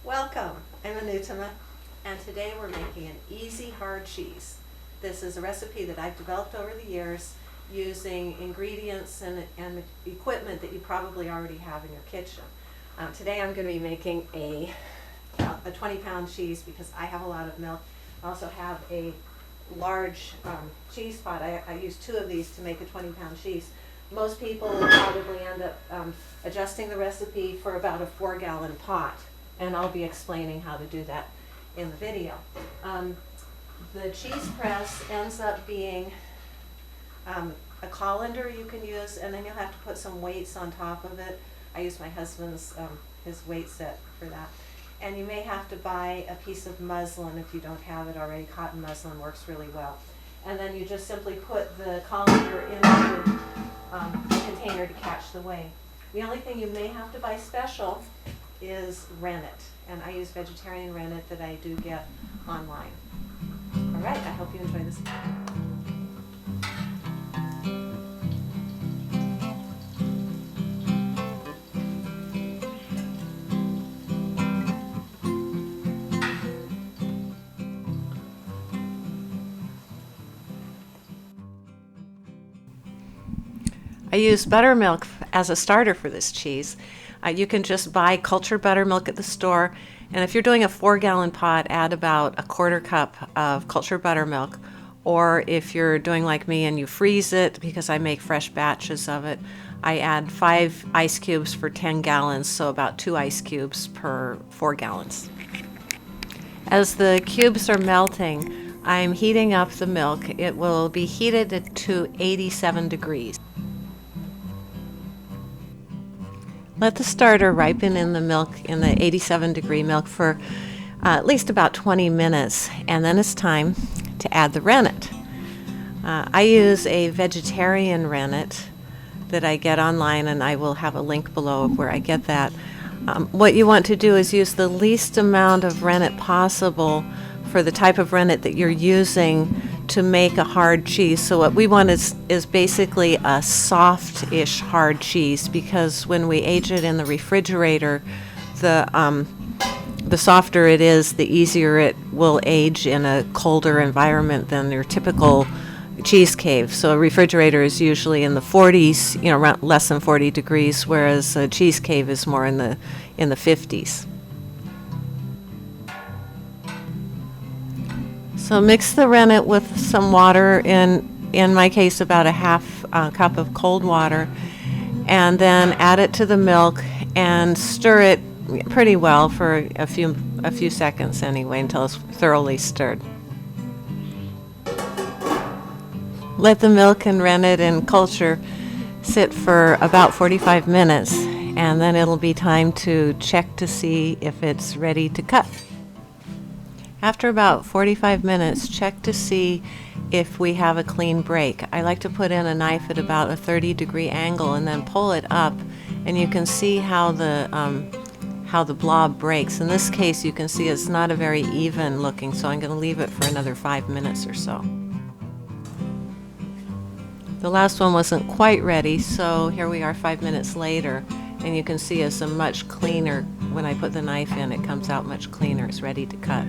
Welcome, I'm Anutama, and today we're making an easy hard cheese. This is a recipe that I've developed over the years using ingredients and equipment that you probably already have in your kitchen. Today I'm going to be making a 20-pound cheese because I have a lot of milk. I also have a large cheese pot. I use 2 of these to make a 20-pound cheese. Most people will probably end up adjusting the recipe for about a 4-gallon pot, and I'll be explaining how to do that in the video. The cheese press ends up being a colander you can use, and then you'll have to put some weights on top of it. I use my husband's his weight set for that. And you may have to buy a piece of muslin if you don't have it already. Cotton muslin works really well. And then you just simply put the colander into the container to catch the whey. The only thing you may have to buy special is rennet, and I use vegetarian rennet that I do get online. All right, I hope you enjoy this. I use buttermilk as a starter for this cheese. You can just buy cultured buttermilk at the store, and if you're doing a 4-gallon pot, add about a 1/4 cup of cultured buttermilk. Or if you're doing like me and you freeze it, because I make fresh batches of it, I add 5 ice cubes for 10 gallons, so about 2 ice cubes per 4 gallons. As the cubes are melting, I'm heating up the milk. It will be heated to 87 degrees. Let the starter ripen in the milk, in the 87-degree milk, for at least about 20 minutes, and then it's time to add the rennet. I use a vegetarian rennet that I get online, and I will have a link below of where I get that. What you want to do is use the least amount of rennet possible for the type of rennet that you're using to make a hard cheese. So what we want is basically a soft-ish hard cheese, because when we age it in the refrigerator, the softer it is, the easier it will age in a colder environment than your typical cheese cave. So a refrigerator is usually in the 40s, around less than 40 degrees, whereas a cheese cave is more in the 50s. So mix the rennet with some water, in my case about a 1/2 cup of cold water, and then add it to the milk and stir it pretty well for a few seconds anyway, until it's thoroughly stirred. Let the milk and rennet and culture sit for about 45 minutes, and then it'll be time to check to see if it's ready to cut. After about 45 minutes, check to see if we have a clean break. I like to put in a knife at about a 30-degree angle and then pull it up, and you can see how the blob breaks. In this case, you can see it's not a very even looking, so I'm going to leave it for another 5 minutes or so. The last one wasn't quite ready, so here we are 5 minutes later, and you can see it's a much cleaner. When I put the knife in, it comes out much cleaner. It's ready to cut.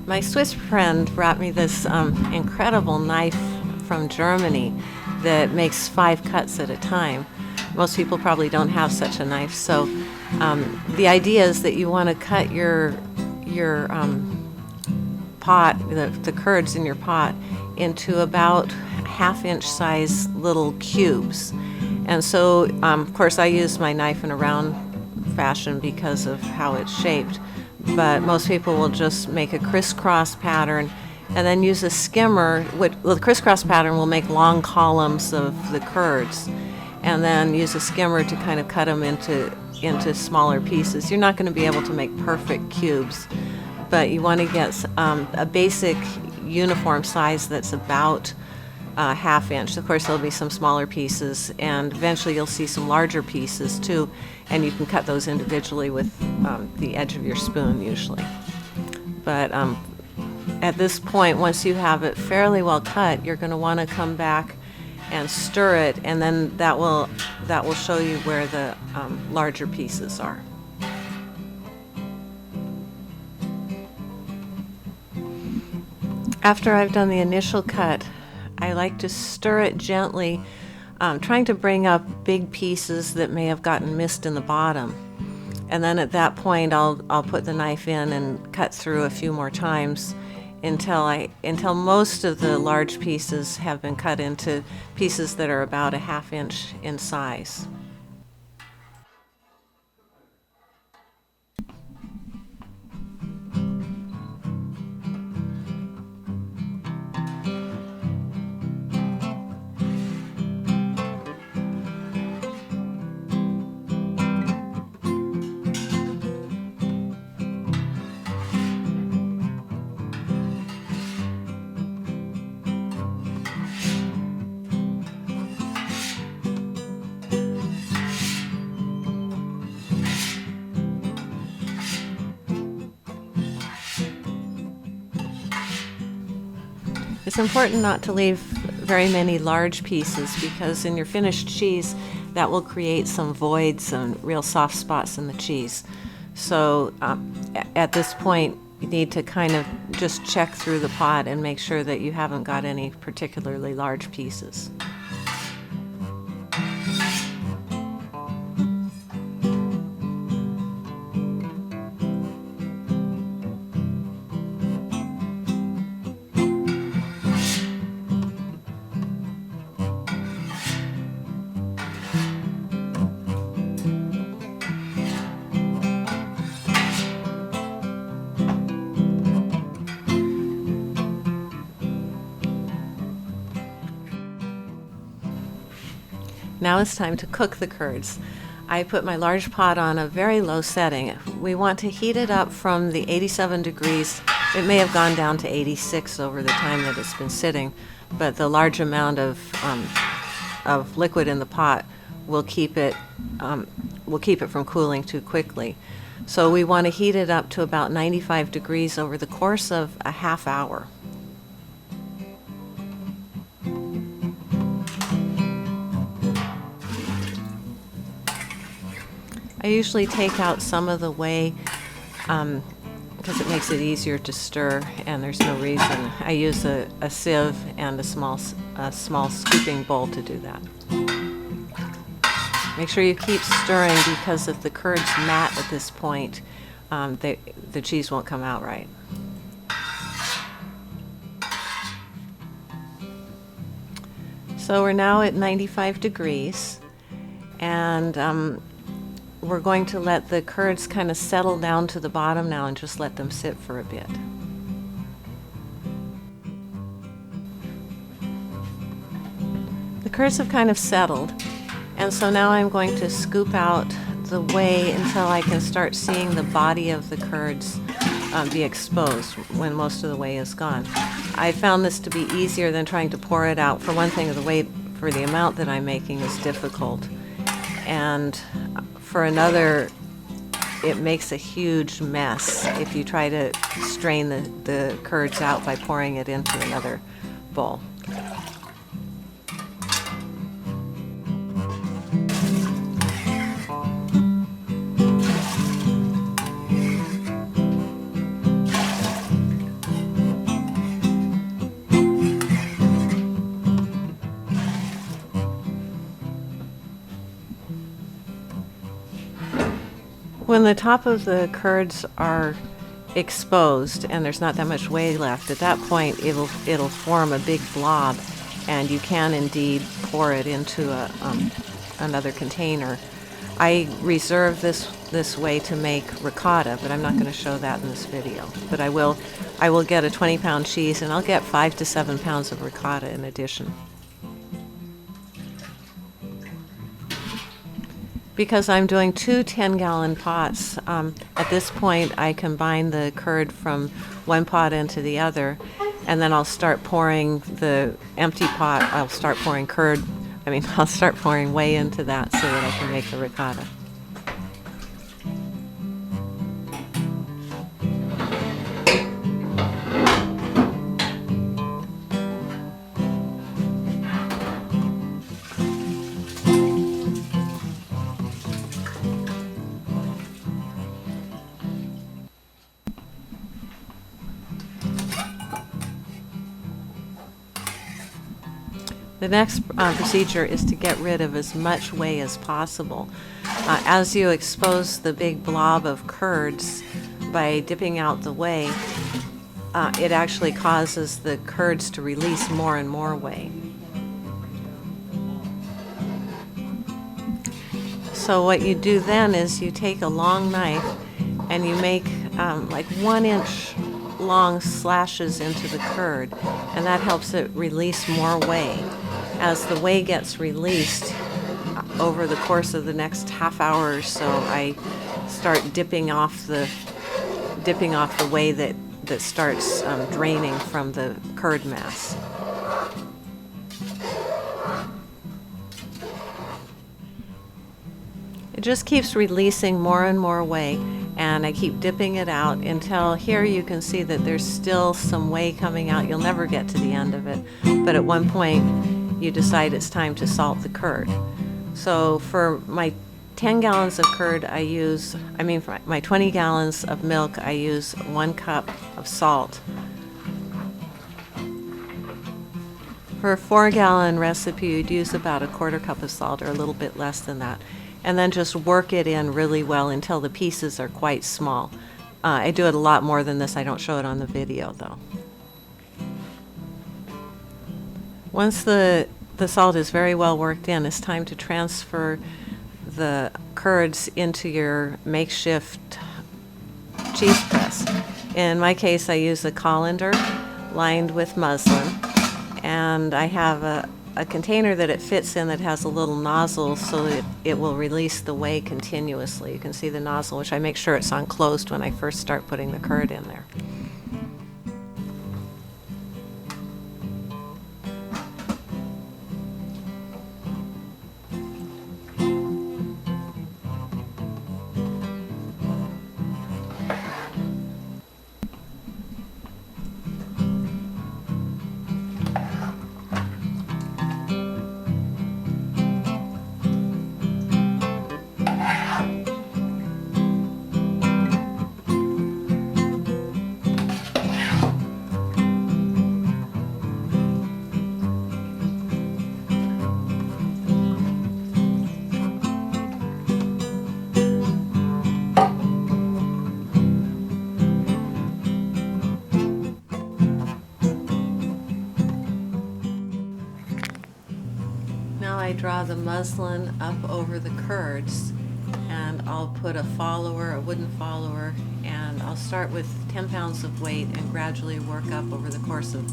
My Swiss friend brought me this incredible knife from Germany that makes 5 cuts at a time. Most people probably don't have such a knife, so the idea is that you want to cut your pot, the curds in your pot, into about 1/2-inch size little cubes. And so, of course, I use my knife in a round fashion because of how it's shaped. But most people will just make a crisscross pattern and then use a skimmer. The crisscross pattern will make long columns of the curds, and then use a skimmer to kind of cut them into smaller pieces. You're not going to be able to make perfect cubes, but you want to get a basic uniform size that's about 1/2 inch. Of course, there'll be some smaller pieces, and eventually you'll see some larger pieces too, and you can cut those individually with the edge of your spoon usually. But at this point, once you have it fairly well cut, you're going to want to come back and stir it, and then that will show you where the larger pieces are. After I've done the initial cut, I like to stir it gently, trying to bring up big pieces that may have gotten missed in the bottom. And then at that point, I'll put the knife in and cut through a few more times until most of the large pieces have been cut into pieces that are about a 1/2 inch in size. It's important not to leave very many large pieces, because in your finished cheese, that will create some voids and real soft spots in the cheese. So at this point, you need to kind of just check through the pot and make sure that you haven't got any particularly large pieces. Now it's time to cook the curds. I put my large pot on a very low setting. We want to heat it up from the 87 degrees. It may have gone down to 86 over the time that it's been sitting, but the large amount of liquid in the pot will keep it from cooling too quickly. So we want to heat it up to about 95 degrees over the course of a 1/2 hour. I usually take out some of the whey because it makes it easier to stir, and there's no reason. I use a sieve and a small scooping bowl to do that. Make sure you keep stirring, because if the curds mat at this point, the cheese won't come out right. So we're now at 95 degrees, and we're going to let the curds kind of settle down to the bottom now and just let them sit for a bit. The curds have kind of settled, and so now I'm going to scoop out the whey until I can start seeing the body of the curds be exposed when most of the whey is gone. I found this to be easier than trying to pour it out. For one thing, the whey for the amount that I'm making is difficult, and for another, it makes a huge mess if you try to strain the curds out by pouring it into another bowl. When the top of the curds are exposed and there's not that much whey left, at that point it'll form a big blob, and you can indeed pour it into another container. I reserve this whey to make ricotta, but I'm not going to show that in this video. But I will get a 20-pound cheese, and I'll get 5 to 7 pounds of ricotta in addition. Because I'm doing 2 10-gallon pots, at this point I combine the curd from one pot into the other, and then I'll start pouring the empty pot. I'll start pouring whey into that so that I can make the ricotta. The next procedure is to get rid of as much whey as possible. As you expose the big blob of curds by dipping out the whey, it actually causes the curds to release more and more whey. So what you do then is you take a long knife and you make like 1-inch long slashes into the curd, and that helps it release more whey. As the whey gets released over the course of the next half hour or so, I start dipping off the whey that starts draining from the curd mass. It just keeps releasing more and more whey, and I keep dipping it out until here you can see that there's still some whey coming out. You'll never get to the end of it, but at one point you decide it's time to salt the curd. So for my 10 gallons of curd for my 20 gallons of milk, I use 1 cup of salt. For a 4-gallon recipe, you'd use about a 1/4 cup of salt, or a little bit less than that. And then just work it in really well until the pieces are quite small. I do it a lot more than this. I don't show it on the video though. Once the salt is very well worked in, it's time to transfer the curds into your makeshift cheese press. In my case, I use a colander lined with muslin, and I have a container that it fits in that has a little nozzle so that it will release the whey continuously. You can see the nozzle, which I make sure it's unclosed when I first start putting the curd in there. I draw the muslin up over the curds, and I'll put a wooden follower, and I'll start with 10 pounds of weight and gradually work up over the course of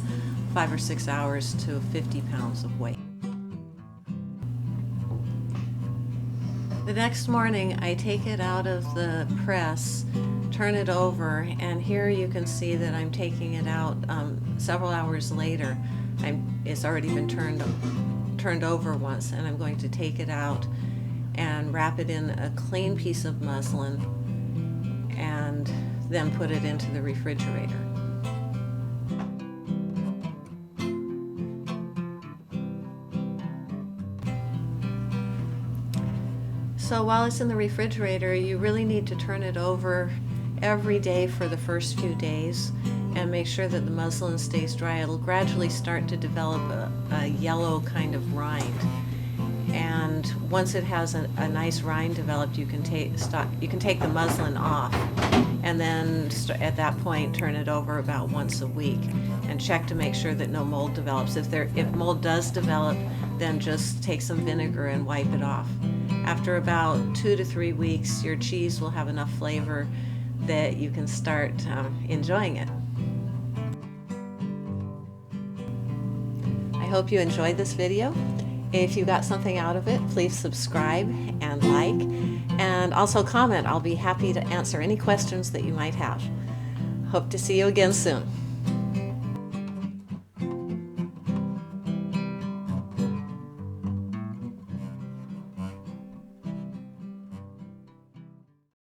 5 or 6 hours to 50 pounds of weight. The next morning I take it out of the press, turn it over, and here you can see that I'm taking it out several hours later. It's already been turned over once, and I'm going to take it out and wrap it in a clean piece of muslin and then put it into the refrigerator. So while it's in the refrigerator, you really need to turn it over every day for the first few days and make sure that the muslin stays dry. It'll gradually start to develop a yellow kind of rind. And once it has a nice rind developed, you can take the muslin off, and then at that point turn it over about once a week and check to make sure that no mold develops. If mold does develop, then just take some vinegar and wipe it off. After about 2 to 3 weeks, your cheese will have enough flavor that you can start enjoying it. I hope you enjoyed this video. If you got something out of it, please subscribe and like, and also comment. I'll be happy to answer any questions that you might have. Hope to see you again soon.